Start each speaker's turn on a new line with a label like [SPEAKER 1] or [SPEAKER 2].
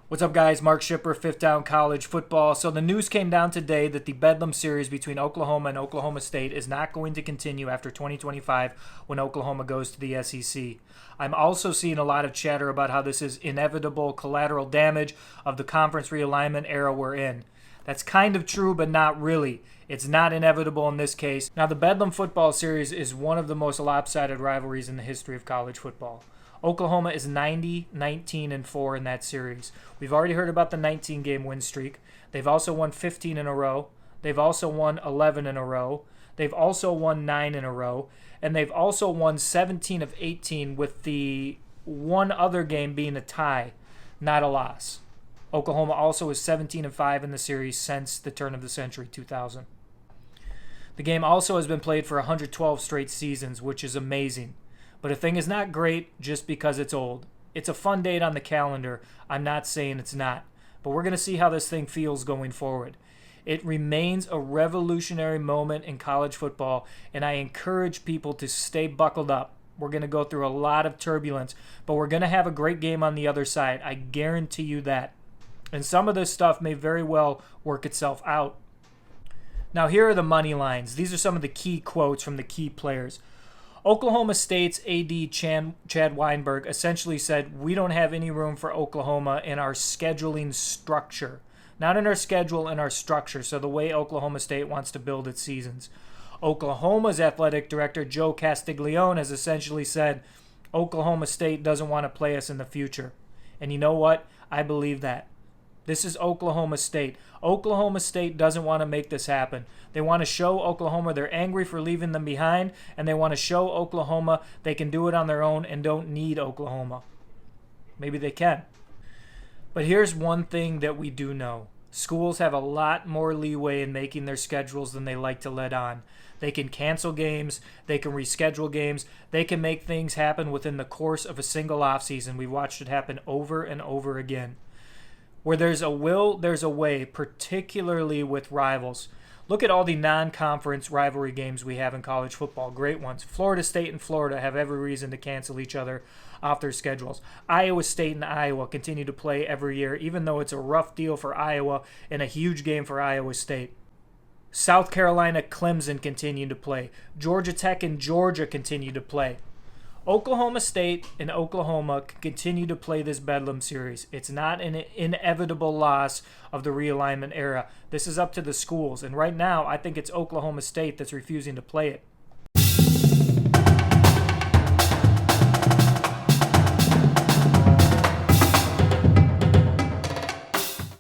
[SPEAKER 1] What's up, guys? Mark Shipper, Fifth Down College Football. So the news came down today that the BEDLAM series between Oklahoma and Oklahoma State is not going to continue after 2025 when Oklahoma goes to the SEC. I'm also seeing a lot of chatter about how this is inevitable collateral damage of the conference realignment era we're in. That's kind of true, but not really. It's not inevitable in this case. Now, the BEDLAM football series is one of the most lopsided rivalries in the history of college football. Oklahoma is 90-19-4 in that series. We've already heard about the 19-game win streak. They've also won 15 in a row. They've also won 11 in a row. They've also won 9 in a row. And they've also won 17 of 18 with the one other game being a tie, not a loss. Oklahoma also is 17-5 in the series since the turn of the century, 2000. The game also has been played for 112 straight seasons, which is amazing. But a thing is not great just because it's old. It's a fun date on the calendar. I'm not saying it's not. But we're going to see how this thing feels going forward. It remains a revolutionary moment in college football, and I encourage people to stay buckled up. We're going to go through a lot of turbulence, but we're going to have a great game on the other side. I guarantee you that. And some of this stuff may very well work itself out. Now, here are the money lines. These are some of the key quotes from the key players. Oklahoma State's AD Chad Weinberg essentially said, "We don't have any room for Oklahoma in our scheduling structure." Not in our schedule, in our structure, so the way Oklahoma State wants to build its seasons. Oklahoma's athletic director, Joe Castiglione, has essentially said, "Oklahoma State doesn't want to play us in the future." And you know what? I believe that. This is Oklahoma State. Oklahoma State doesn't want to make this happen. They want to show Oklahoma they're angry for leaving them behind, and they want to show Oklahoma they can do it on their own and don't need Oklahoma. Maybe they can. But here's one thing that we do know. Schools have a lot more leeway in making their schedules than they like to let on. They can cancel games. They can reschedule games. They can make things happen within the course of a single offseason. We've watched it happen over and over again. Where there's a will, there's a way, particularly with rivals. Look at all the non-conference rivalry games we have in college football. Great ones. Florida State and Florida have every reason to cancel each other off their schedules. Iowa State and Iowa continue to play every year, even though it's a rough deal for Iowa and a huge game for Iowa State. South Carolina, Clemson continue to play. Georgia Tech and Georgia continue to play. Oklahoma State and Oklahoma can continue to play this BEDLAM series. It's not an inevitable loss of the realignment era. This is up to the schools. And right now, I think it's Oklahoma State that's refusing to play it.